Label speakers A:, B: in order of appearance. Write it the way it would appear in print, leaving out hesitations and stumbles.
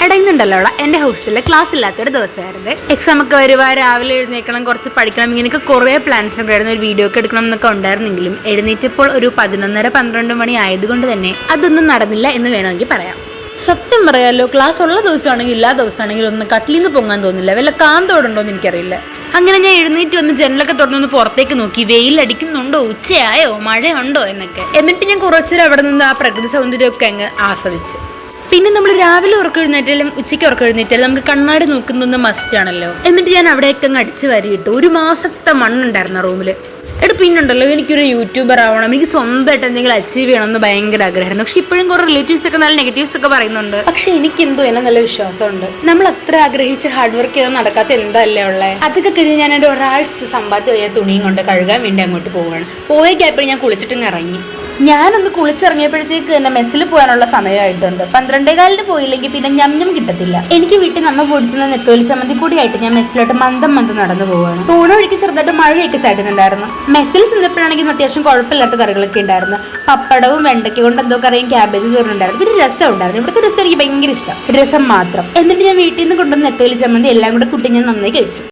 A: ഇടയുന്നുണ്ടല്ലോ എൻ്റെ ഹോസ്റ്റലിൽ ക്ലാസ് ഇല്ലാത്തൊരു ദിവസമായിരുന്നു. എക്സാം ഒക്കെ വരുവാ, രാവിലെ എഴുന്നേക്കണം, കുറച്ച് പഠിക്കണം, ഇങ്ങനെയൊക്കെ കുറേ പ്ലാൻസ് ഒക്കെ ആയിരുന്നു. ഒരു വീഡിയോ ഒക്കെ എടുക്കണം എന്നൊക്കെ ഉണ്ടായിരുന്നെങ്കിലും എഴുന്നേറ്റപ്പോൾ ഒരു 11:30-12 മണി ആയതുകൊണ്ട് തന്നെ അതൊന്നും നടന്നില്ല എന്ന് വേണമെങ്കിൽ പറയാം. സത്യം പറയാലോ, ക്ലാസ് ഉള്ള ദിവസമാണെങ്കിൽ ഇല്ലാ ദിവസമാണെങ്കിലും ഒന്ന് കട്ടിലിൽ നിന്ന് പൊങ്ങാൻ തോന്നില്ല. വല്ല കാന്തോടുണ്ടോ എന്ന് എനിക്കറിയില്ല. അങ്ങനെ ഞാൻ എഴുന്നേറ്റ് വന്ന് ജനലൊക്കെ തുറന്നൊന്ന് പുറത്തേക്ക് നോക്കി, വെയിലടിക്കുന്നുണ്ടോ, ഉച്ചയായോ, മഴയുണ്ടോ എന്നൊക്കെ. എന്നിട്ട് ഞാൻ കുറച്ചേരം അവിടെ നിന്ന് ആ പ്രകൃതി സൗന്ദര്യമൊക്കെ അങ്ങ് ആസ്വദിച്ചു. പിന്നെ നമ്മൾ രാവിലെ ഉറക്കം എഴുന്നേറ്റാലും ഉച്ചയ്ക്ക് ഉറക്കം എഴുന്നേറ്റാലും നമുക്ക് കണ്ണാടി നോക്കുന്നത് മസ്റ്റ് ആണല്ലോ. എന്നിട്ട് ഞാൻ അവിടെയൊക്കെ അങ്ങ് അടിച്ചു വരിയിട്ടു. ഒരു മാസത്തെ മണ്ണുണ്ടായിരുന്നു റൂമിൽ. പിന്നുണ്ടല്ലോ, എനിക്കൊരു യൂട്യൂബർ ആവണം, എനിക്ക് സ്വന്തമായിട്ട് എന്തെങ്കിലും അച്ചീവ് ചെയ്യണമെന്ന് ഭയങ്കര ആഗ്രഹമായിരുന്നു. പക്ഷെ ഇപ്പോഴും കുറേ റിലേറ്റീവ്സ് ഒക്കെ നല്ല നെഗറ്റീവ്സ് ഒക്കെ പറയുന്നുണ്ട്. പക്ഷെ എനിക്കെന്തോ എന്നെ നല്ല വിശ്വാസമുണ്ട്. നമ്മൾ അത്ര ആഗ്രഹിച്ച് ഹാർഡ് വർക്ക് ചെയ്താൽ നടക്കാത്ത എന്തല്ലേ ഉള്ളത്. അതൊക്കെ കഴിഞ്ഞ് ഞാൻ എൻ്റെ ഒരാഴ്ച സമ്പാദ്യം പോയ തുണിയും കൊണ്ട് കഴുകാൻ വേണ്ടി അങ്ങോട്ട് പോവുകയാണ്. പോയ ഗ്യാപ്പിൽ ഞാൻ കുളിച്ചിട്ടും ഇറങ്ങി. ഞാനൊന്ന് കുളിച്ചിറങ്ങിയപ്പോഴത്തേക്ക് തന്നെ മെസ്സിൽ പോകാനുള്ള സമയമായിട്ടുണ്ട്. 12:15 പോയില്ലെങ്കിൽ പിന്നെ ഞം കിട്ടത്തില്ല. എനിക്ക് വീട്ടിൽ നമ്മ പൊടിച്ചുന്ന നെത്തോലി ചമ്മന്തി കൂടിയായിട്ട് ഞാൻ മെസ്സിലോട്ട് മന്ദം നടന്നു പോവുകയാണ്. പോണ വഴിക്ക് ചെറുതായിട്ട് മഴയൊക്കെ ചാറ്റുന്നുണ്ടായിരുന്നു. മെസ്സിൽ ചെന്നപ്പോഴാണെങ്കിൽ അത്യാവശ്യം കുഴപ്പമില്ലാത്ത കറികളൊക്കെ ഉണ്ടായിരുന്നു. പപ്പടവും വെണ്ടയ്ക്ക കൊണ്ട് എന്തോ കറിയും ക്യാബേജ് ചോറുണ്ടായിരുന്നു. പിന്നെ രസം ഉണ്ടായിരുന്നു. ഇവിടുത്തെ രസം എനിക്ക് ഭയങ്കര ഇഷ്ടം, രസം മാത്രം. എന്നിട്ട് ഞാൻ വീട്ടിൽ നിന്ന് കൊണ്ടുവന്ന നെത്തോലി ചമ്മന്തി എല്ലാം കൂടെ കുട്ടി ഞാൻ നന്നായി കഴിച്ചു.